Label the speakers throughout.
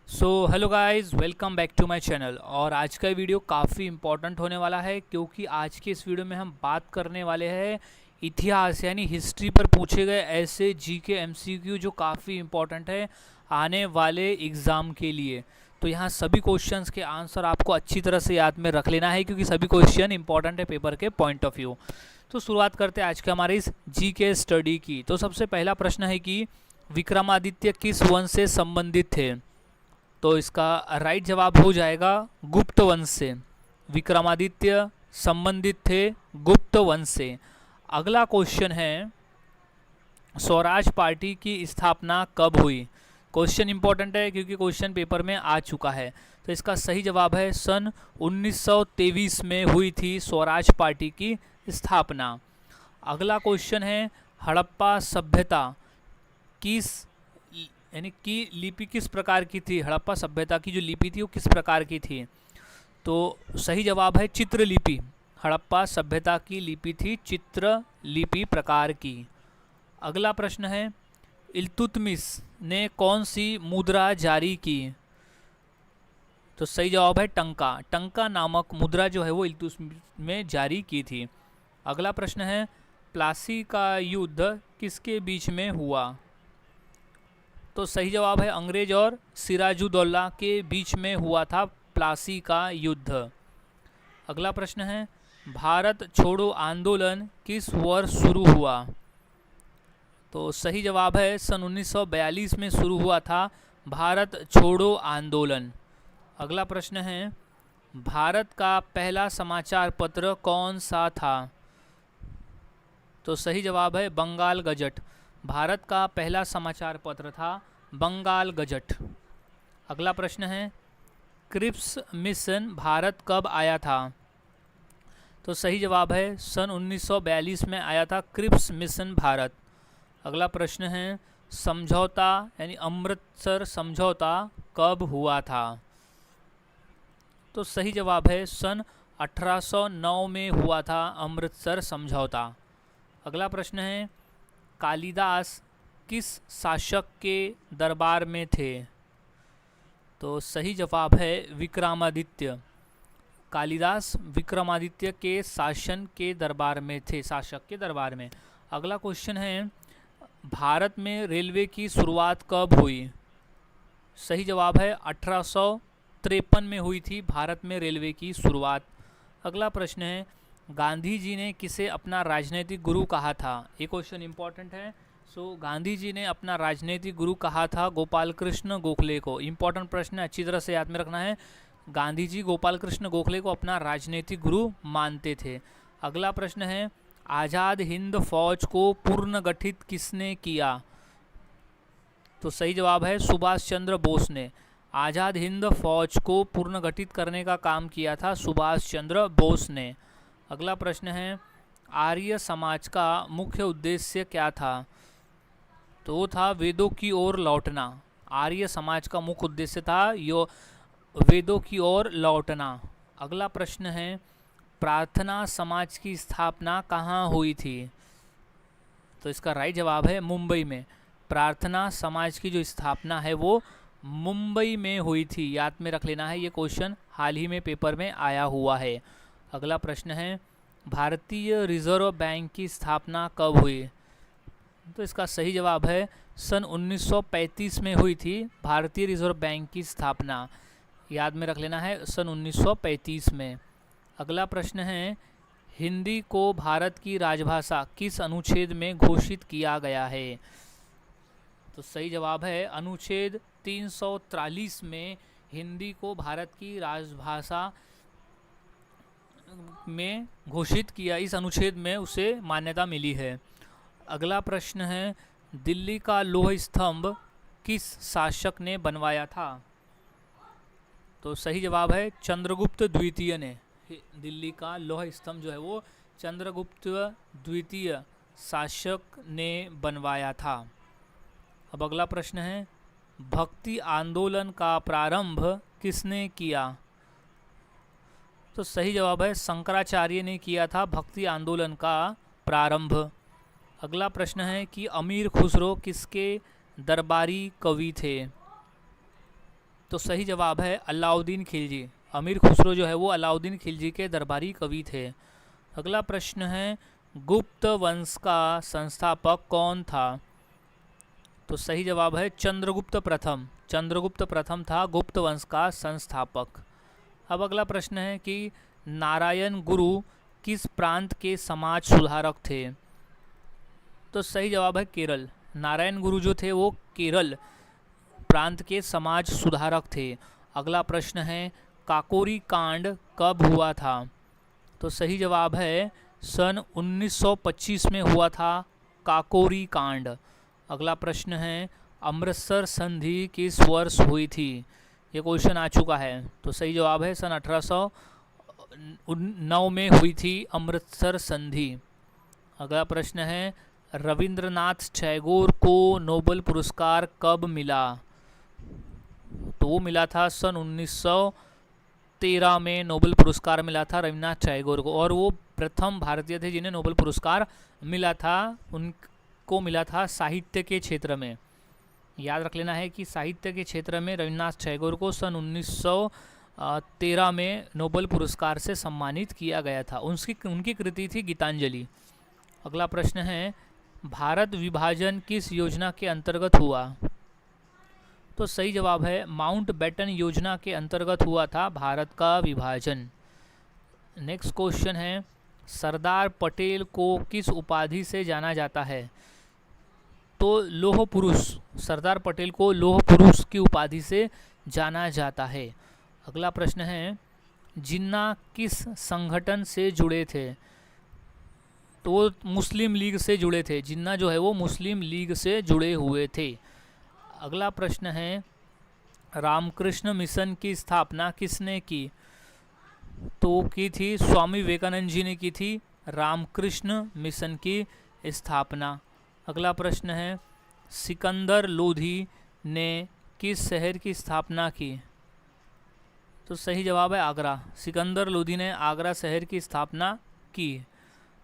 Speaker 1: Hello guys, welcome back to my channel. और आज का वीडियो काफ़ी इम्पोर्टेंट होने वाला है क्योंकि आज के इस वीडियो में हम बात करने वाले हैं इतिहास यानी हिस्ट्री पर पूछे गए ऐसे जीके एमसीक्यू जो काफ़ी इम्पोर्टेंट है आने वाले एग्ज़ाम के लिए। तो यहाँ सभी क्वेश्चंस के आंसर आपको अच्छी तरह से याद में रख लेना है क्योंकि सभी क्वेश्चन इंपॉर्टेंट है पेपर के पॉइंट ऑफ व्यू। तो शुरुआत करते हैं आज के हमारे इस जीके स्टडी की। तो सबसे पहला प्रश्न है कि विक्रमादित्य किस वंश से संबंधित थे? तो इसका राइट जवाब हो जाएगा गुप्त वंश से। विक्रमादित्य संबंधित थे गुप्त वंश से। अगला क्वेश्चन है स्वराज पार्टी की स्थापना कब हुई? क्वेश्चन इंपॉर्टेंट है क्योंकि क्वेश्चन पेपर में आ चुका है। तो इसका सही जवाब है सन 1923 में हुई थी स्वराज पार्टी की स्थापना। अगला क्वेश्चन है हड़प्पा सभ्यता किस यानी कि लिपि किस प्रकार की थी? हड़प्पा सभ्यता की जो लिपि थी वो किस प्रकार की थी? तो सही जवाब है चित्रलिपि। हड़प्पा सभ्यता की लिपि थी चित्रलिपि प्रकार की। अगला प्रश्न है इल्तुतमिश ने कौन सी मुद्रा जारी की? तो सही जवाब है टंका। टंका नामक मुद्रा जो है वो इल्तुतमिश में जारी की थी। अगला प्रश्न है प्लासी का युद्ध किसके बीच में हुआ? तो सही जवाब है अंग्रेज और सिराजुद्दौला के बीच में हुआ था प्लासी का युद्ध। अगला प्रश्न है भारत छोड़ो आंदोलन किस वर्ष शुरू हुआ? तो सही जवाब है सन 1942 में शुरू हुआ था भारत छोड़ो आंदोलन। अगला प्रश्न है भारत का पहला समाचार पत्र कौन सा था? तो सही जवाब है बंगाल गजट। भारत का पहला समाचार पत्र था बंगाल गजट। अगला प्रश्न है क्रिप्स मिशन भारत कब आया था? तो सही जवाब है सन 1942 में आया था क्रिप्स मिशन भारत। अगला प्रश्न है समझौता यानी अमृतसर समझौता कब हुआ था? तो सही जवाब है सन 1809 में हुआ था अमृतसर समझौता। अगला प्रश्न है कालिदास किस शासक के दरबार में थे? तो सही जवाब है विक्रमादित्य। कालिदास विक्रमादित्य के शासन के दरबार में थे, शासक के दरबार में। अगला क्वेश्चन है भारत में रेलवे की शुरुआत कब हुई? सही जवाब है 1853 में हुई थी भारत में रेलवे की शुरुआत। अगला प्रश्न है गांधी जी ने किसे अपना राजनीतिक गुरु कहा था? ये क्वेश्चन इंपॉर्टेंट है। गांधी जी ने अपना राजनीतिक गुरु कहा था गोपाल कृष्ण गोखले को। इंपॉर्टेंट प्रश्न है, अच्छी तरह से याद में रखना है। गांधी जी गोपाल कृष्ण गोखले को अपना राजनीतिक गुरु मानते थे। अगला प्रश्न है आज़ाद हिंद फौज को पुनर्गठित किसने किया? तो सही जवाब है सुभाष चंद्र बोस ने। आज़ाद हिंद फौज को पुनर्गठित करने का काम किया था सुभाष चंद्र बोस ने। अगला प्रश्न है आर्य समाज का मुख्य उद्देश्य क्या था? तो वो था वेदों की ओर लौटना। आर्य समाज का मुख्य उद्देश्य था वेदों की ओर लौटना। अगला प्रश्न है प्रार्थना समाज की स्थापना कहाँ हुई थी? तो इसका राइट जवाब है मुंबई में। प्रार्थना समाज की जो स्थापना है वो मुंबई में हुई थी। याद में रख लेना है, ये क्वेश्चन हाल ही में पेपर में आया हुआ है। अगला प्रश्न है भारतीय रिजर्व बैंक की स्थापना कब हुई? तो इसका सही जवाब है सन 1935 में हुई थी भारतीय रिजर्व बैंक की स्थापना। याद में रख लेना है सन 1935 में। अगला प्रश्न है हिंदी को भारत की राजभाषा किस अनुच्छेद में घोषित किया गया है? तो सही जवाब है अनुच्छेद 343 में हिंदी को भारत की राजभाषा में घोषित किया, इस अनुच्छेद में उसे मान्यता मिली है। अगला प्रश्न है दिल्ली का लौह स्तंभ किस शासक ने बनवाया था? तो सही जवाब है चंद्रगुप्त द्वितीय ने। दिल्ली का लौह स्तंभ जो है वो चंद्रगुप्त द्वितीय शासक ने बनवाया था। अब अगला प्रश्न है भक्ति आंदोलन का प्रारंभ किसने किया? तो सही जवाब है शंकराचार्य ने किया था भक्ति आंदोलन का प्रारंभ। अगला प्रश्न है कि अमीर खुसरो किसके दरबारी कवि थे? तो सही जवाब है अलाउद्दीन खिलजी। अमीर खुसरो जो है वो अलाउद्दीन खिलजी के दरबारी कवि थे। अगला प्रश्न है, गुप्त वंश का संस्थापक कौन था? तो सही जवाब है चंद्रगुप्त प्रथम। चंद्रगुप्त प्रथम था गुप्त वंश का संस्थापक। अब अगला प्रश्न है कि नारायण गुरु किस प्रांत के समाज सुधारक थे? तो सही जवाब है केरल। नारायण गुरु जो थे वो केरल प्रांत के समाज सुधारक थे। अगला प्रश्न है, काकोरी कांड कब हुआ था? तो सही जवाब है सन 1925 में हुआ था काकोरी कांड। अगला प्रश्न है, अमृतसर संधि किस वर्ष हुई थी? ये क्वेश्चन आ चुका है। तो सही जवाब है सन 1809 में हुई थी अमृतसर संधि। अगला प्रश्न है, रविंद्रनाथ टैगोर को नोबेल पुरस्कार कब मिला? तो वो मिला था सन 1913 में नोबेल पुरस्कार मिला था रविन्द्रनाथ टैगोर को, और वो प्रथम भारतीय थे जिन्हें नोबेल पुरस्कार मिला था। उनको मिला था साहित्य के क्षेत्र में। याद रख लेना है कि साहित्य के क्षेत्र में रविन्द्रनाथ टैगोर को सन 1913 में नोबेल पुरस्कार से सम्मानित किया गया था। उनकी कृति थी गीतांजलि। अगला प्रश्न है, भारत विभाजन किस योजना के अंतर्गत हुआ? तो सही जवाब है माउंटबेटन योजना के अंतर्गत हुआ था भारत का विभाजन। नेक्स्ट क्वेश्चन है, सरदार पटेल को किस उपाधि से जाना जाता है? तो लौह पुरुष। सरदार पटेल को लौह पुरुष की उपाधि से जाना जाता है। अगला प्रश्न है, जिन्ना किस संगठन से जुड़े थे? तो वो मुस्लिम लीग से जुड़े थे। जिन्ना जो है वो मुस्लिम लीग से जुड़े हुए थे। अगला प्रश्न है, रामकृष्ण मिशन की स्थापना किसने की? तो की थी स्वामी विवेकानंद जी ने की थी रामकृष्ण मिशन की स्थापना। अगला प्रश्न है, सिकंदर लोधी ने किस शहर की स्थापना की? तो सही जवाब है आगरा। सिकंदर लोधी ने आगरा शहर की स्थापना की।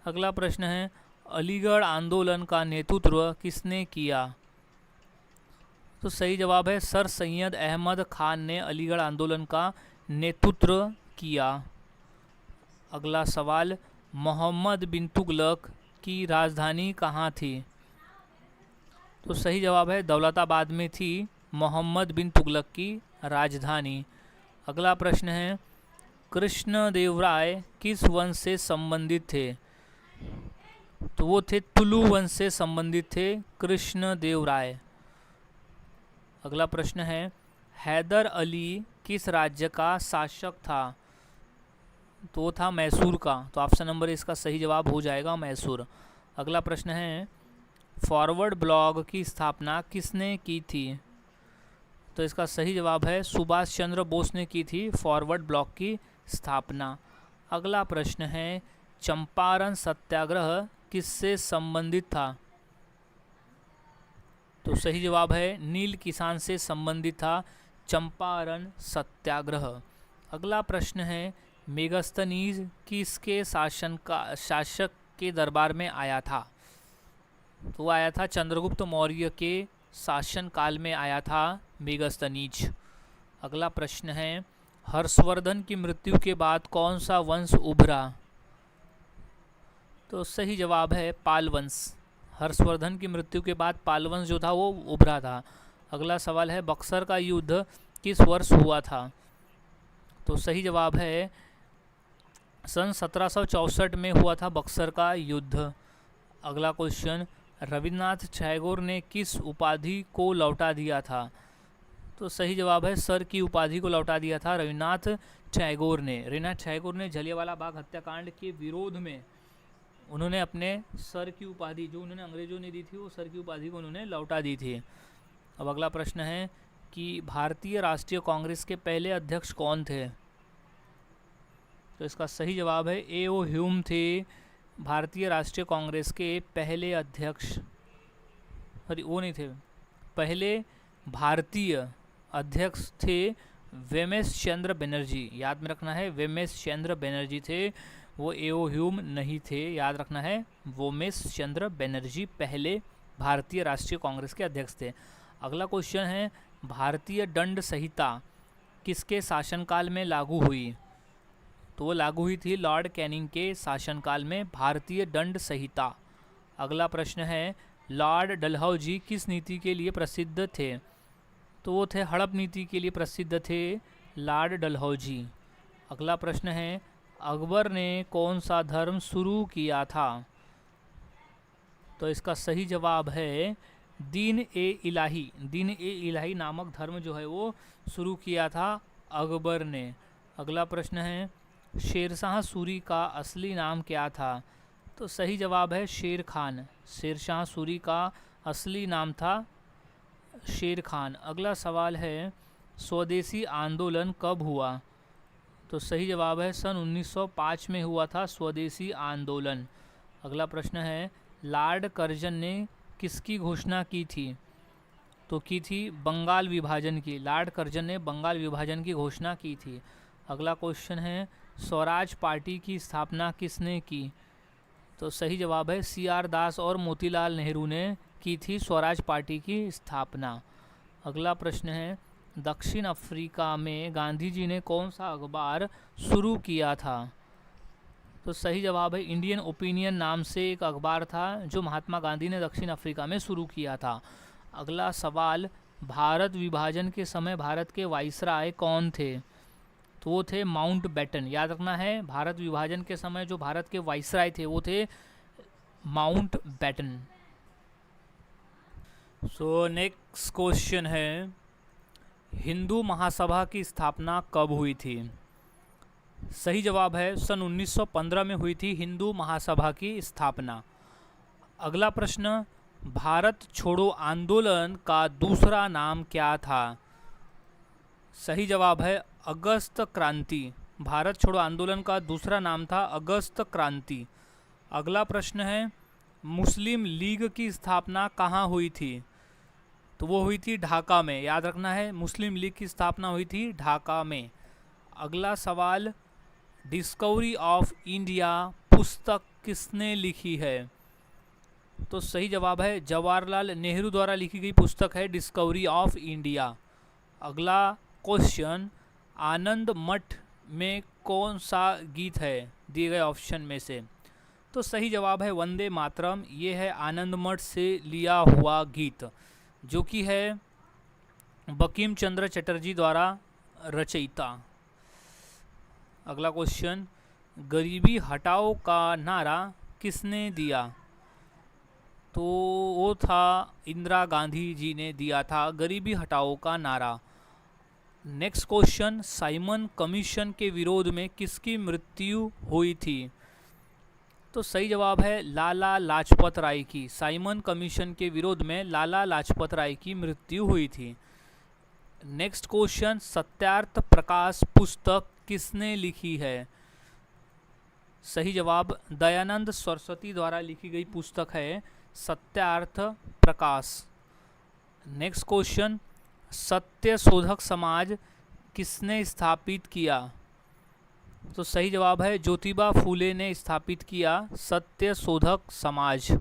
Speaker 1: अगला प्रश्न है, अलीगढ़ आंदोलन का नेतृत्व किसने किया? तो सही जवाब है सर सैयद अहमद खान ने अलीगढ़ आंदोलन का नेतृत्व किया। अगला सवाल, मोहम्मद बिन तुगलक की राजधानी कहाँ थी? तो सही जवाब है दौलताबाद में थी मोहम्मद बिन तुगलक की राजधानी। अगला प्रश्न है, कृष्णदेवराय किस वंश से संबंधित थे? तो वो थे तुलु वंश से संबंधित थे कृष्णदेवराय। अगला प्रश्न है, हैदर अली किस राज्य का शासक था? तो वो था मैसूर का। तो ऑप्शन नंबर इसका सही जवाब हो जाएगा मैसूर। अगला प्रश्न है, फॉरवर्ड ब्लॉग की स्थापना किसने की थी? तो इसका सही जवाब है सुभाष चंद्र बोस ने की थी फॉरवर्ड ब्लॉग की स्थापना। अगला प्रश्न है, चंपारण सत्याग्रह किससे संबंधित था? तो सही जवाब है नील किसान से संबंधित था चंपारण सत्याग्रह। अगला प्रश्न है, मेगास्थनीज किसके शासक के दरबार में आया था? तो आया था चंद्रगुप्त मौर्य के शासन काल में आया था मेगास्थनीज। अगला प्रश्न है, हर्षवर्धन की मृत्यु के बाद कौन सा वंश उभरा? तो सही जवाब है पाल वंश। हर्षवर्धन की मृत्यु के बाद पाल वंश जो था वो उभरा था। अगला सवाल है, बक्सर का युद्ध किस वर्ष हुआ था? तो सही जवाब है सन 1764 में हुआ था बक्सर का युद्ध। अगला क्वेश्चन, रविन्द्रनाथ टैगोर ने किस उपाधि को लौटा दिया था? तो सही जवाब है सर की उपाधि को लौटा दिया था रविन्द्रनाथ टैगोर ने। रविन्द्रनाथ टैगोर ने जलियांवाला बाग हत्याकांड के विरोध में उन्होंने अपने सर की उपाधि जो उन्होंने अंग्रेजों ने दी थी वो सर की उपाधि को उन्होंने लौटा दी थी। अब अगला प्रश्न है कि भारतीय राष्ट्रीय कांग्रेस के पहले अध्यक्ष कौन थे? तो इसका सही जवाब है ए.ओ. ह्यूम थे भारतीय राष्ट्रीय कांग्रेस के पहले अध्यक्ष। अरे वो नहीं थे, पहले भारतीय अध्यक्ष थे वेमेश चंद्र बनर्जी। याद में रखना है वेमेश चंद्र बनर्जी थे, वो ए.ओ. ह्यूम नहीं थे। याद रखना है वेमेश चंद्र बनर्जी पहले भारतीय राष्ट्रीय कांग्रेस के अध्यक्ष थे। अगला क्वेश्चन है, भारतीय दंड संहिता किसके शासनकाल में लागू हुई? तो वो लागू हुई थी लॉर्ड कैनिंग के शासनकाल में, भारतीय दंड संहिता। अगला प्रश्न है, लॉर्ड डलहौजी किस नीति के लिए प्रसिद्ध थे? तो वो थे हड़प नीति के लिए प्रसिद्ध थे लॉर्ड डलहौजी। अगला प्रश्न है, अकबर ने कौन सा धर्म शुरू किया था? तो इसका सही जवाब है दीन ए इलाही। दीन ए इलाही नामक धर्म जो है वो शुरू किया था अकबर ने। अगला प्रश्न है, शेरशाह सूरी का असली नाम क्या था? तो सही जवाब है शेर खान। शेरशाह सूरी का असली नाम था शेर खान। अगला सवाल है, स्वदेशी आंदोलन कब हुआ? तो सही जवाब है सन 1905 में हुआ था स्वदेशी आंदोलन। अगला प्रश्न है, लॉर्ड कर्जन ने किसकी घोषणा की थी? तो की थी बंगाल विभाजन की। लॉर्ड कर्जन ने बंगाल विभाजन की घोषणा की थी। अगला क्वेश्चन है, स्वराज पार्टी की स्थापना किसने की? तो सही जवाब है CR दास और मोतीलाल नेहरू ने की थी स्वराज पार्टी की स्थापना। अगला प्रश्न है, दक्षिण अफ्रीका में गांधी जी ने कौन सा अखबार शुरू किया था? तो सही जवाब है इंडियन ओपिनियन नाम से एक अखबार था जो महात्मा गांधी ने दक्षिण अफ्रीका में शुरू किया था। अगला सवाल, भारत विभाजन के समय भारत के वाइसराय कौन थे? तो वो थे माउंट बैटन। याद रखना है, भारत विभाजन के समय जो भारत के वाइसराय थे वो थे Mountbatten. So next question है, हिंदू महासभा की स्थापना कब हुई थी? सही जवाब है सन 1915 में हुई थी हिंदू महासभा की स्थापना। अगला प्रश्न, भारत छोड़ो आंदोलन का दूसरा नाम क्या था? सही जवाब है अगस्त क्रांति। भारत छोड़ो आंदोलन का दूसरा नाम था अगस्त क्रांति। अगला प्रश्न है, मुस्लिम लीग की स्थापना कहाँ हुई थी? तो वो हुई थी ढाका में। याद रखना है, मुस्लिम लीग की स्थापना हुई थी ढाका में। अगला सवाल, डिस्कवरी ऑफ इंडिया पुस्तक किसने लिखी है? तो सही जवाब है जवाहरलाल नेहरू द्वारा लिखी गई पुस्तक है डिस्कवरी ऑफ इंडिया। अगला क्वेश्चन, आनंद मठ में कौन सा गीत है दिए गए ऑप्शन में से? तो सही जवाब है वंदे मातरम। ये है आनंद मठ से लिया हुआ गीत जो कि है बंकिम चंद्र चटर्जी द्वारा रचयिता। अगला क्वेश्चन, गरीबी हटाओ का नारा किसने दिया? तो वो था इंदिरा गांधी जी ने दिया था गरीबी हटाओ का नारा। नेक्स्ट क्वेश्चन, साइमन कमीशन के विरोध में किसकी मृत्यु हुई थी? तो सही जवाब है लाला लाजपत राय की। साइमन कमीशन के विरोध में लाला लाजपत राय की मृत्यु हुई थी। नेक्स्ट क्वेश्चन, सत्यार्थ प्रकाश पुस्तक किसने लिखी है? सही जवाब दयानंद सरस्वती द्वारा लिखी गई पुस्तक है सत्यार्थ प्रकाश। नेक्स्ट क्वेश्चन, सत्य शोधक समाज किसने स्थापित किया? तो सही जवाब है ज्योतिबा फूले ने स्थापित किया सत्य शोधक समाज।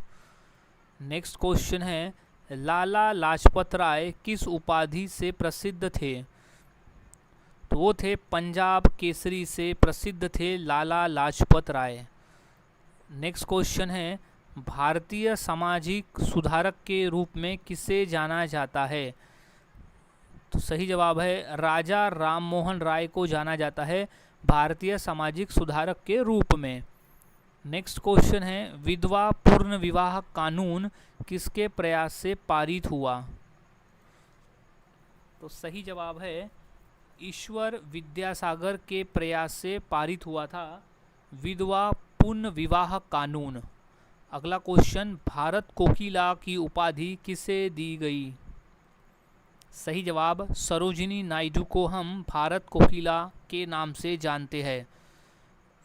Speaker 1: नेक्स्ट क्वेश्चन है, लाला लाजपत राय किस उपाधि से प्रसिद्ध थे? तो वो थे पंजाब केसरी से प्रसिद्ध थे लाला लाजपत राय। नेक्स्ट क्वेश्चन है, भारतीय सामाजिक सुधारक के रूप में किसे जाना जाता है? तो सही जवाब है राजा राम मोहन राय को जाना जाता है भारतीय सामाजिक सुधारक के रूप में। नेक्स्ट क्वेश्चन है, विधवा पूर्ण विवाह कानून किसके प्रयास से पारित हुआ? तो सही जवाब है ईश्वर विद्यासागर के प्रयास से पारित हुआ था विधवा पूर्ण विवाह कानून। अगला क्वेश्चन, भारत कोकिला की उपाधि किसे दी गई? सही जवाब सरोजिनी नायडू को हम भारत कोकिला के नाम से जानते हैं।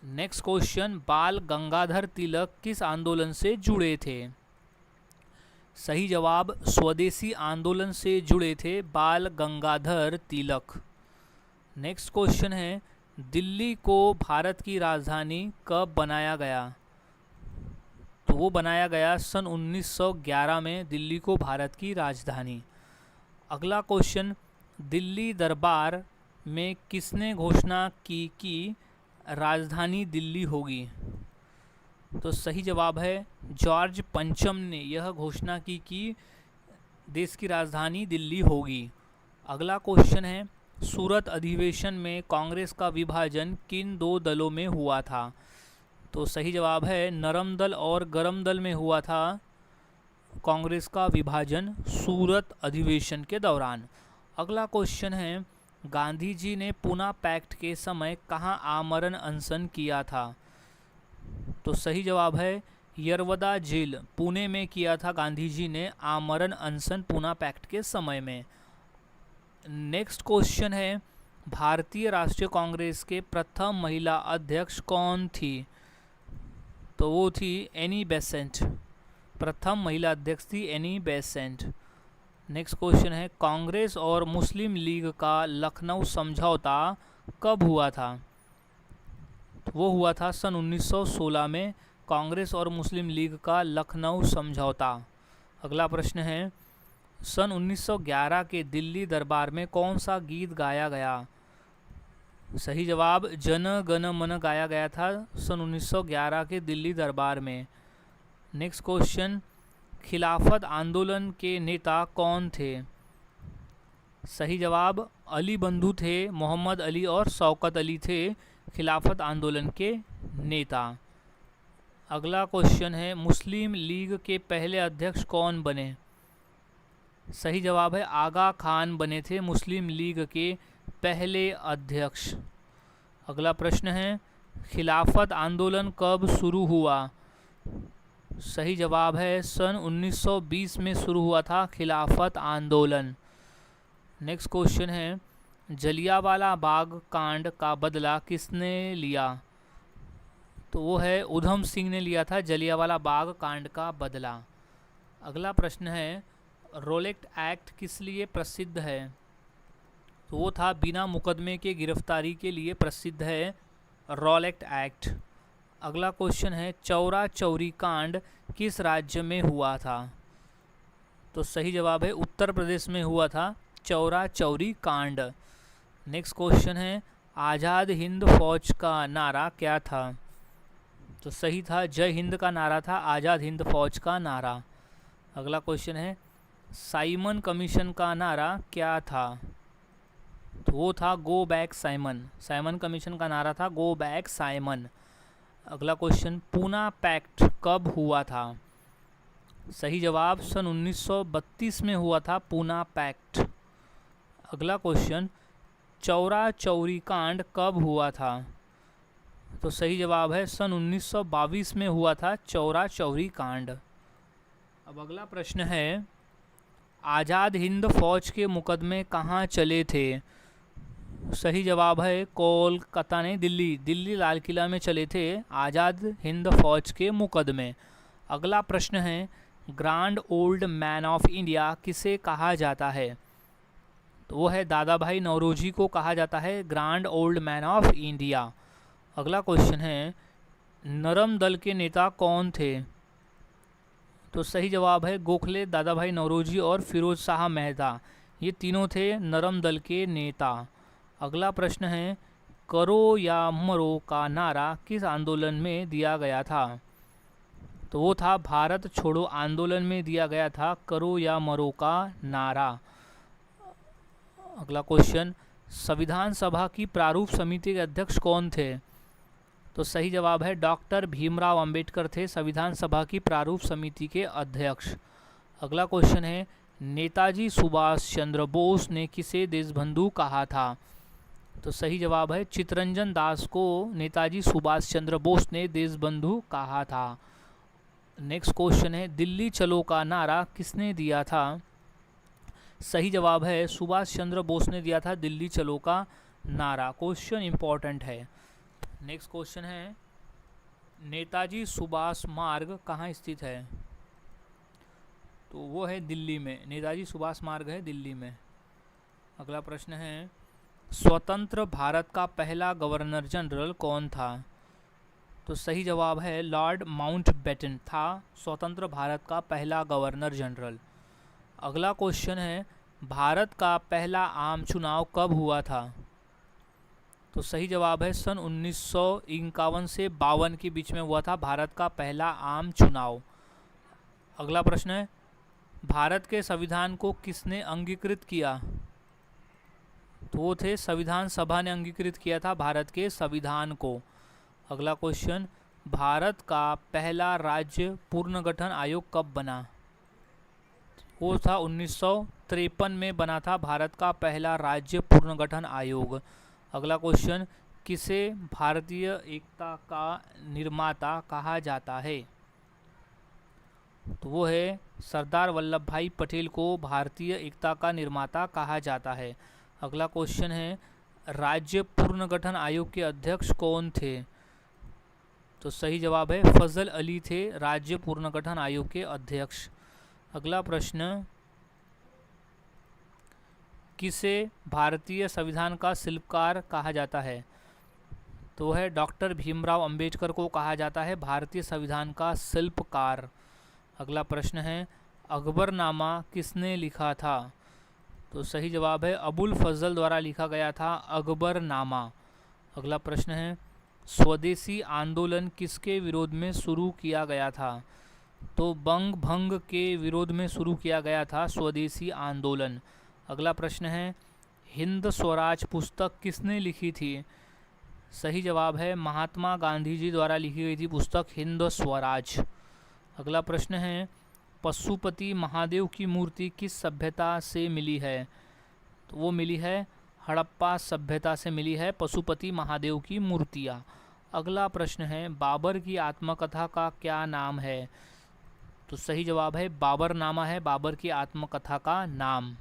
Speaker 1: नेक्स्ट क्वेश्चन, बाल गंगाधर तिलक किस आंदोलन से जुड़े थे? सही जवाब स्वदेशी आंदोलन से जुड़े थे बाल गंगाधर तिलक। नेक्स्ट क्वेश्चन है, दिल्ली को भारत की राजधानी कब बनाया गया? तो वो बनाया गया सन 1911 में दिल्ली को भारत की राजधानी। अगला क्वेश्चन, दिल्ली दरबार में किसने घोषणा की कि राजधानी दिल्ली होगी? तो सही जवाब है जॉर्ज पंचम ने यह घोषणा की कि देश की राजधानी दिल्ली होगी। अगला क्वेश्चन है, सूरत अधिवेशन में कांग्रेस का विभाजन किन दो दलों में हुआ था? तो सही जवाब है नरम दल और गरम दल में हुआ था कांग्रेस का विभाजन सूरत अधिवेशन के दौरान। अगला क्वेश्चन है, गांधी जी ने पूना पैक्ट के समय कहाँ आमरण अनशन किया था? तो सही जवाब है यरवदा जेल पुणे में किया था गांधी जी ने आमरण अनशन पूना पैक्ट के समय में। नेक्स्ट क्वेश्चन है, भारतीय राष्ट्रीय कांग्रेस के प्रथम महिला अध्यक्ष कौन थी? तो वो थी एनी बेसेंट। प्रथम महिला अध्यक्ष थी एनी बेसेंट। नेक्स्ट क्वेश्चन है, कांग्रेस और मुस्लिम लीग का लखनऊ समझौता कब हुआ था? वो हुआ था सन 1916 में कांग्रेस और मुस्लिम लीग का लखनऊ समझौता। अगला प्रश्न है, सन 1911 के दिल्ली दरबार में कौन सा गीत गाया गया? सही जवाब जन गण मन गाया गया था सन 1911 के दिल्ली दरबार में। नेक्स्ट क्वेश्चन, खिलाफत आंदोलन के नेता कौन थे? सही जवाब अली बंधु थे, मोहम्मद अली और शौकत अली थे खिलाफत आंदोलन के नेता। अगला क्वेश्चन है, मुस्लिम लीग के पहले अध्यक्ष कौन बने? सही जवाब है आगा खान बने थे मुस्लिम लीग के पहले अध्यक्ष। अगला प्रश्न है, खिलाफत आंदोलन कब शुरू हुआ? सही जवाब है सन 1920 में शुरू हुआ था खिलाफत आंदोलन। नेक्स्ट क्वेश्चन है, जलियांवाला बाग कांड का बदला किसने लिया? तो वो है उधम सिंह ने लिया था जलियांवाला बाग कांड का बदला। अगला प्रश्न है, रोलेक्ट एक्ट किस लिए प्रसिद्ध है? तो वो था बिना मुकदमे के गिरफ्तारी के लिए प्रसिद्ध है रोलेक्ट एक्ट। अगला क्वेश्चन है, चौरा चौरी कांड किस राज्य में हुआ था? तो सही जवाब है उत्तर प्रदेश में हुआ था चौरा चौरी कांड। नेक्स्ट क्वेश्चन है, आज़ाद हिंद फौज का नारा क्या था? तो सही था जय हिंद का नारा था आज़ाद हिंद फौज का नारा। अगला क्वेश्चन है, साइमन कमीशन का नारा क्या था? तो वो था go back Simon. Simon commission का नारा था गो बैक साइमन। अगला क्वेश्चन, पूना पैक्ट कब हुआ था? सही जवाब सन 1932 में हुआ था पूना पैक्ट। अगला क्वेश्चन, चौरा चौरी कांड कब हुआ था? तो सही जवाब है सन 1922 में हुआ था चौरा चौरी कांड। अब अगला प्रश्न है, आज़ाद हिंद फौज के मुकदमे कहाँ चले थे? सही जवाब है कोलकाता ने दिल्ली लाल किला में चले थे आज़ाद हिंद फौज के मुकदमे। अगला प्रश्न है, grand old man of India किसे कहा जाता है? तो वो है दादा भाई नौरोजी को कहा जाता है grand old man of India. अगला क्वेश्चन है, नरम दल के नेता कौन थे? तो सही जवाब है गोखले, दादा भाई नौरोजी और फिरोज शाह मेहता, ये तीनों थे नरम दल के नेता। अगला प्रश्न है, करो या मरो का नारा किस आंदोलन में दिया गया था? तो वो था भारत छोड़ो आंदोलन में दिया गया था करो या मरो का नारा। अगला क्वेश्चन, संविधान सभा की प्रारूप समिति के अध्यक्ष कौन थे? तो सही जवाब है डॉक्टर भीमराव अंबेडकर थे संविधान सभा की प्रारूप समिति के अध्यक्ष। अगला क्वेश्चन है, नेताजी सुभाष चंद्र बोस ने किसे देशबंधु कहा था? तो सही जवाब है चित्तरंजन दास को नेताजी सुभाष चंद्र बोस ने देशबंधु कहा था। नेक्स्ट क्वेश्चन है, दिल्ली चलो का नारा किसने दिया था? सही जवाब है सुभाष चंद्र बोस ने दिया था दिल्ली चलो का नारा। क्वेश्चन इंपॉर्टेंट है। नेक्स्ट क्वेश्चन है, नेताजी सुभाष मार्ग कहाँ स्थित है? तो वो है दिल्ली में, नेताजी सुभाष मार्ग है दिल्ली में। अगला प्रश्न है, स्वतंत्र भारत का पहला गवर्नर जनरल कौन था? तो सही जवाब है लॉर्ड माउंटबेटन था स्वतंत्र भारत का पहला गवर्नर जनरल। अगला क्वेश्चन है, भारत का पहला आम चुनाव कब हुआ था? तो सही जवाब है सन 1951 से 52 के बीच में हुआ था भारत का पहला आम चुनाव। अगला प्रश्न है, भारत के संविधान को किसने अंगीकृत किया? तो वो थे संविधान सभा ने अंगीकृत किया था भारत के संविधान को। अगला क्वेश्चन, भारत का पहला राज्य पुनर्गठन आयोग कब बना? वो था 1953 में बना था भारत का पहला राज्य पुनर्गठन आयोग। अगला क्वेश्चन, किसे भारतीय एकता का निर्माता कहा जाता है? तो वो है सरदार वल्लभ भाई पटेल को भारतीय एकता का निर्माता कहा जाता है। अगला क्वेश्चन है, राज्य पुनर्गठन आयोग के अध्यक्ष कौन थे? तो सही जवाब है फजल अली थे राज्य पुनर्गठन आयोग के अध्यक्ष। अगला प्रश्न, किसे भारतीय संविधान का शिल्पकार कहा जाता है? तो है डॉक्टर भीमराव अंबेडकर को कहा जाता है भारतीय संविधान का शिल्पकार। अगला प्रश्न है, अकबरनामा किसने लिखा था? तो सही जवाब है अबुल फजल द्वारा लिखा गया था अकबरनामा। अगला प्रश्न है, स्वदेशी आंदोलन किसके विरोध में शुरू किया गया था? तो बंग भंग के विरोध में शुरू किया गया था स्वदेशी आंदोलन। अगला प्रश्न है, हिंद स्वराज पुस्तक किसने लिखी थी? सही जवाब है महात्मा गांधी जी द्वारा लिखी गई थी पुस्तक हिंद स्वराज। अगला प्रश्न है, पशुपति महादेव की मूर्ति किस सभ्यता से मिली है? तो वो मिली है हड़प्पा सभ्यता से मिली है पशुपति महादेव की मूर्तियाँ। अगला प्रश्न है, बाबर की आत्मकथा का क्या नाम है? तो सही जवाब है बाबरनामा है बाबर की आत्मकथा का नाम।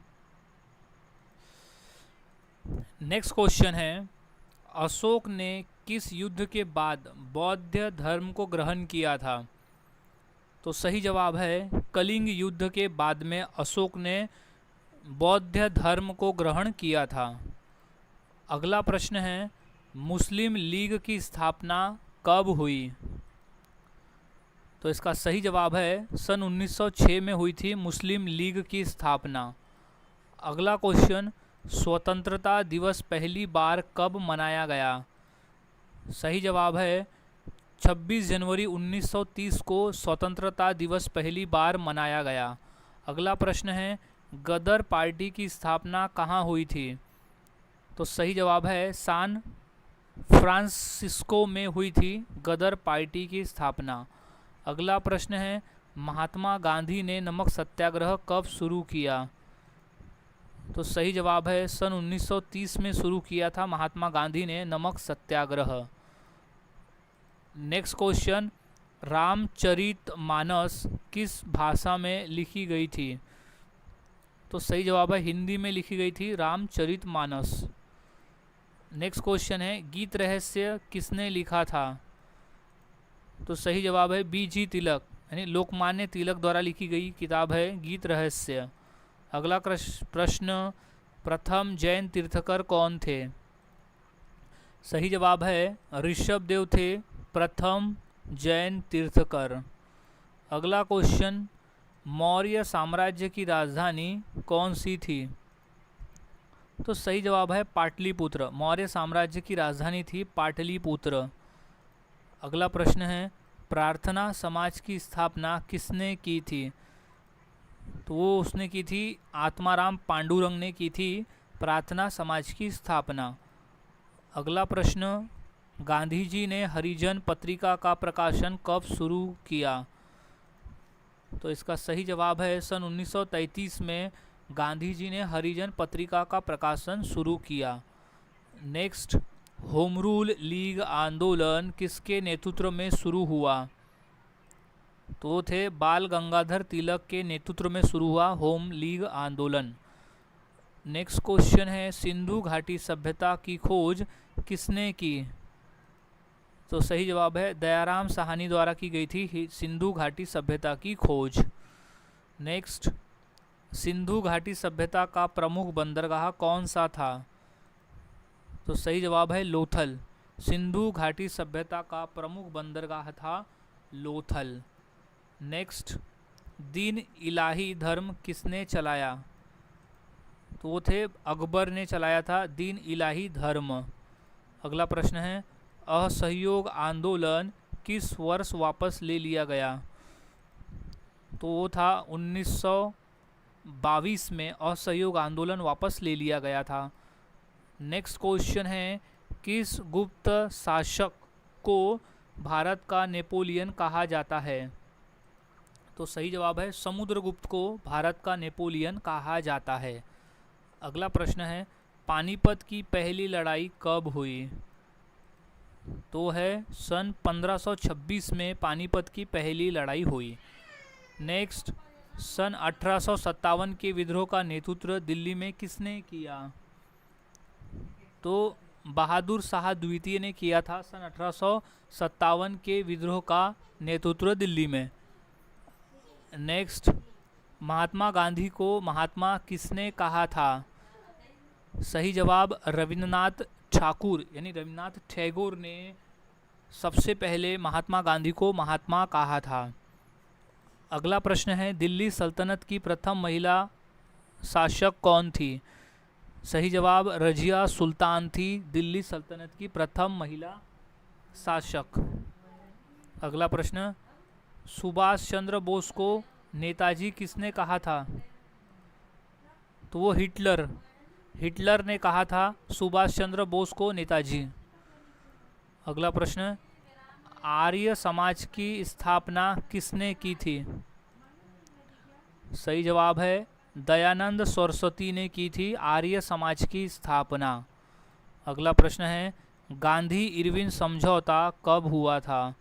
Speaker 1: नेक्स्ट क्वेश्चन है, अशोक ने किस युद्ध के बाद बौद्ध धर्म को ग्रहण किया था? तो सही जवाब है कलिंग युद्ध के बाद में अशोक ने बौद्ध धर्म को ग्रहण किया था। अगला प्रश्न है, मुस्लिम लीग की स्थापना कब हुई? तो इसका सही जवाब है सन 1906 में हुई थी मुस्लिम लीग की स्थापना। अगला क्वेश्चन, स्वतंत्रता दिवस पहली बार कब मनाया गया? सही जवाब है 26 जनवरी 1930 को स्वतंत्रता दिवस पहली बार मनाया गया। अगला प्रश्न है, गदर पार्टी की स्थापना कहाँ हुई थी? तो सही जवाब है सान फ्रांसिस्को में हुई थी गदर पार्टी की स्थापना। अगला प्रश्न है, महात्मा गांधी ने नमक सत्याग्रह कब शुरू किया? तो सही जवाब है सन 1930 में शुरू किया था महात्मा गांधी ने नमक सत्याग्रह। नेक्स्ट क्वेश्चन, रामचरितमानस किस भाषा में लिखी गई थी? तो सही जवाब है हिंदी में लिखी गई थी रामचरितमानस। नेक्स्ट क्वेश्चन है, गीत रहस्य किसने लिखा था? तो सही जवाब है बीजी तिलक यानी लोकमान्य तिलक द्वारा लिखी गई किताब है गीत रहस्य। अगला प्रश्न, प्रथम जैन तीर्थकर कौन थे? सही जवाब है ऋषभदेव थे प्रथम जैन तीर्थकर। अगला क्वेश्चन, मौर्य साम्राज्य की राजधानी कौन सी थी? तो सही जवाब है पाटलिपुत्र। मौर्य साम्राज्य की राजधानी थी पाटलिपुत्र। अगला प्रश्न है, प्रार्थना समाज की स्थापना किसने की थी? तो वो उसने की थी आत्माराम पांडुरंग ने की थी प्रार्थना समाज की स्थापना। अगला प्रश्न, गांधी जी ने हरिजन पत्रिका का प्रकाशन कब शुरू किया? तो इसका सही जवाब है सन 1933 में गांधी जी ने हरिजन पत्रिका का प्रकाशन शुरू किया। नेक्स्ट, होम रूल लीग आंदोलन किसके नेतृत्व में शुरू हुआ? तो थे बाल गंगाधर तिलक के नेतृत्व में शुरू हुआ होम लीग आंदोलन। नेक्स्ट क्वेश्चन है, सिंधु घाटी सभ्यता की खोज किसने की? तो सही जवाब है दयाराम साहनी द्वारा की गई थी सिंधु घाटी सभ्यता की खोज। नेक्स्ट, सिंधु घाटी सभ्यता का प्रमुख बंदरगाह कौन सा था? तो सही जवाब है लोथल। सिंधु घाटी सभ्यता का प्रमुख बंदरगाह था लोथल। नेक्स्ट, दीन इलाही धर्म किसने चलाया? तो वो थे अकबर ने चलाया था दीन इलाही धर्म। अगला प्रश्न है असहयोग आंदोलन किस वर्ष वापस ले लिया गया? तो वो था 1922 में असहयोग आंदोलन वापस ले लिया गया था। नेक्स्ट क्वेश्चन है किस गुप्त शासक को भारत का नेपोलियन कहा जाता है? तो सही जवाब है समुद्रगुप्त को भारत का नेपोलियन कहा जाता है। अगला प्रश्न है पानीपत की पहली लड़ाई कब हुई? तो है सन 1526 में पानीपत की पहली लड़ाई हुई। नेक्स्ट, सन 1857 के विद्रोह का नेतृत्व दिल्ली में किसने किया? तो बहादुर शाह द्वितीय ने किया था सन 1857 के विद्रोह का नेतृत्व दिल्ली में। नेक्स्ट, महात्मा गांधी को महात्मा किसने कहा था? सही जवाब रविंद्रनाथ ठाकुर यानी रविंद्रनाथ टैगोर ने सबसे पहले महात्मा गांधी को महात्मा कहा था। अगला प्रश्न है दिल्ली सल्तनत की प्रथम महिला शासक कौन थी? सही जवाब रजिया सुल्तान थी दिल्ली सल्तनत की प्रथम महिला शासक। अगला प्रश्न सुभाष चंद्र बोस को नेताजी किसने कहा था? तो वो हिटलर ने कहा था सुभाष चंद्र बोस को नेताजी। अगला प्रश्न आर्य समाज की स्थापना किसने की थी? सही जवाब है दयानंद सरस्वती ने की थी आर्य समाज की स्थापना। अगला प्रश्न है गांधी इरविन समझौता कब हुआ था?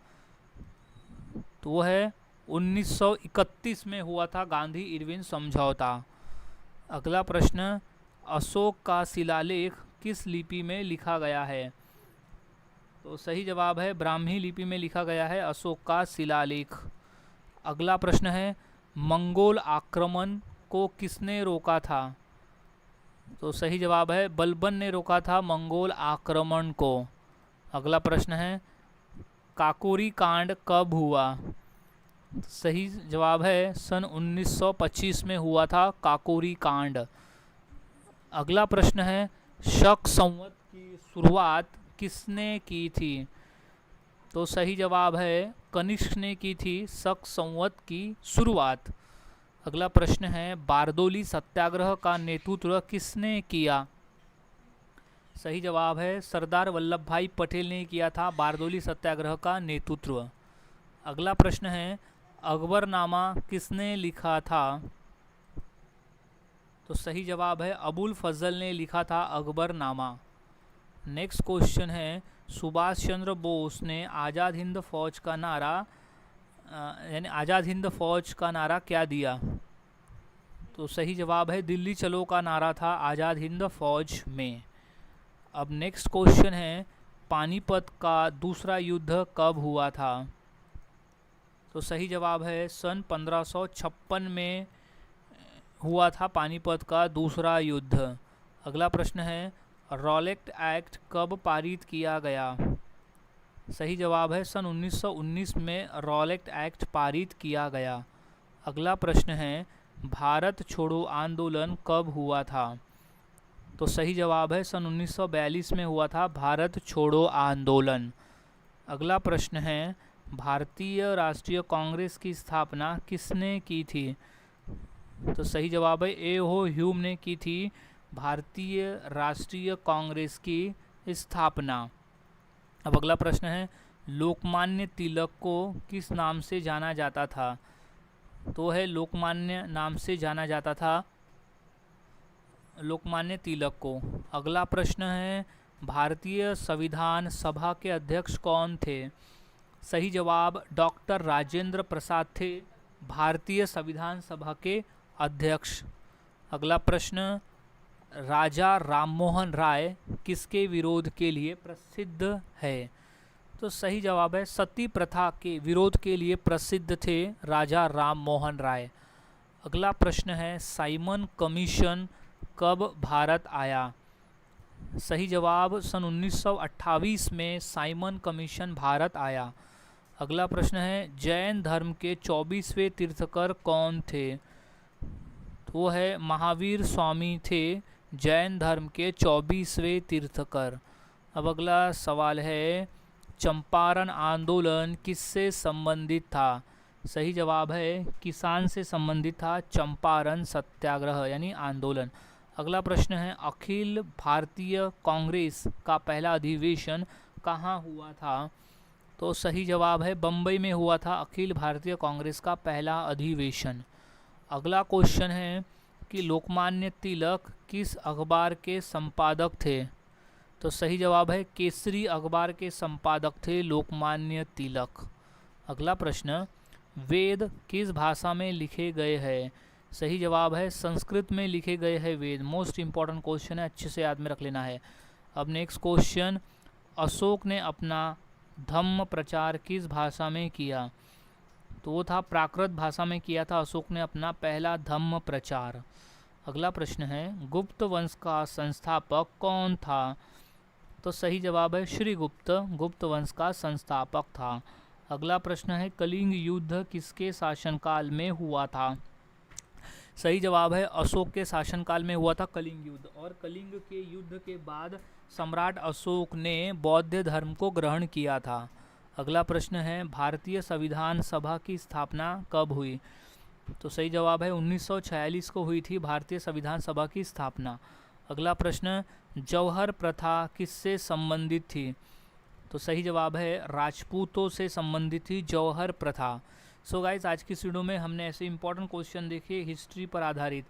Speaker 1: तो वो है 1931 में हुआ था गांधी इरविन समझौता। अगला प्रश्न अशोक का शिलालेख किस लिपि में लिखा गया है? तो सही जवाब है ब्राह्मी लिपि में लिखा गया है अशोक का शिलालेख। अगला प्रश्न है मंगोल आक्रमण को किसने रोका था? तो सही जवाब है बलबन ने रोका था मंगोल आक्रमण को। अगला प्रश्न है काकोरी कांड कब हुआ? सही जवाब है सन 1925 में हुआ था काकोरी कांड। अगला प्रश्न है शक संवत की शुरुआत किसने की थी? तो सही जवाब है कनिष्क ने की थी शक संवत की शुरुआत। अगला प्रश्न है बारदोली सत्याग्रह का नेतृत्व किसने किया? सही जवाब है सरदार वल्लभ भाई पटेल ने किया था बारदोली सत्याग्रह का नेतृत्व। अगला प्रश्न है अकबरनामा किसने लिखा था? तो सही जवाब है अबुल फजल ने लिखा था अकबरनामा। नेक्स्ट क्वेश्चन है सुभाष चंद्र बोस ने आज़ाद हिंद फौज का नारा यानी आज़ाद हिंद फौज का नारा क्या दिया? तो सही जवाब है दिल्ली चलो का नारा था आज़ाद हिंद फौज में। अब नेक्स्ट क्वेश्चन है पानीपत का दूसरा युद्ध कब हुआ था? तो सही जवाब है सन 1556 में हुआ था पानीपत का दूसरा युद्ध। अगला प्रश्न है रॉलेट एक्ट कब पारित किया गया? सही जवाब है सन 1919 में रॉलेट एक्ट पारित किया गया। अगला प्रश्न है भारत छोड़ो आंदोलन कब हुआ था? तो सही जवाब है सन 1942 में हुआ था भारत छोड़ो आंदोलन। अगला प्रश्न है भारतीय राष्ट्रीय कांग्रेस की स्थापना किसने की थी? तो सही जवाब है ए.ओ. ह्यूम ने की थी भारतीय राष्ट्रीय कांग्रेस की स्थापना। अब अगला प्रश्न है लोकमान्य तिलक को किस नाम से जाना जाता था? तो है लोकमान्य नाम से जाना जाता था लोकमान्य तिलक को। अगला प्रश्न है भारतीय संविधान सभा के अध्यक्ष कौन थे? सही जवाब डॉक्टर राजेंद्र प्रसाद थे भारतीय संविधान सभा के अध्यक्ष। अगला प्रश्न राजा राममोहन राय किसके विरोध के लिए प्रसिद्ध है? तो सही जवाब है सती प्रथा के विरोध के लिए प्रसिद्ध थे राजा राममोहन राय। अगला प्रश्न है साइमन कमीशन कब भारत आया? सही जवाब सन 1928 में साइमन कमीशन भारत आया। अगला प्रश्न है जैन धर्म के 24वें तीर्थकर कौन थे? तो वो है महावीर स्वामी थे जैन धर्म के 24वें तीर्थकर। अब अगला सवाल है, चंपारण आंदोलन किससे संबंधित था? सही जवाब है किसान से संबंधित था चंपारण सत्याग्रह यानी आंदोलन। अगला प्रश्न है, अखिल भारतीय कांग्रेस का पहला अधिवेशन कहाँ हुआ था? तो सही जवाब है बम्बई में हुआ था अखिल भारतीय कांग्रेस का पहला अधिवेशन। अगला क्वेश्चन है कि लोकमान्य तिलक किस अखबार के संपादक थे? तो सही जवाब है केसरी अखबार के संपादक थे लोकमान्य तिलक। अगला प्रश्न, वेद किस भाषा में लिखे गए हैं? सही जवाब है संस्कृत में लिखे गए हैं वेद। मोस्ट इंपॉर्टेंट क्वेश्चन है, अच्छे से याद में रख लेना है। अब नेक्स्ट क्वेश्चन, अशोक ने अपना धम्म प्रचार किस भाषा में किया? तो वो था प्राकृत भाषा में किया था अशोक ने अपना पहला धम्म प्रचार। अगला प्रश्न है, गुप्त वंश का संस्थापक कौन था? तो सही जवाब है श्रीगुप्त गुप्त वंश का संस्थापक था। अगला प्रश्न है, कलिंग युद्ध किसके शासनकाल में हुआ था? सही जवाब है अशोक के शासनकाल में हुआ था कलिंग युद्ध। और कलिंग के युद्ध के बाद सम्राट अशोक ने बौद्ध धर्म को ग्रहण किया था। अगला प्रश्न है, भारतीय संविधान सभा की स्थापना कब हुई? तो सही जवाब है 1946 को हुई थी भारतीय संविधान सभा की स्थापना। अगला प्रश्न, जौहर प्रथा किससे संबंधित थी? तो सही जवाब है राजपूतों से संबंधित थी जौहर प्रथा। सो गाइस, आज की इस वीडियो में हमने ऐसे इंपॉर्टेंट क्वेश्चन देखे हिस्ट्री पर आधारित।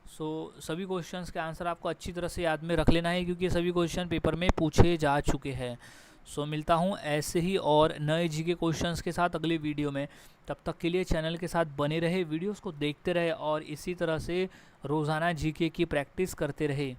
Speaker 1: सभी क्वेश्चंस के आंसर आपको अच्छी तरह से याद में रख लेना है क्योंकि सभी क्वेश्चन पेपर में पूछे जा चुके हैं। मिलता हूँ ऐसे ही और नए जीके क्वेश्चंस के साथ अगले वीडियो में। तब तक के लिए चैनल के साथ बने रहे, वीडियोस को देखते रहे और इसी तरह से रोज़ाना जीके की प्रैक्टिस करते रहे।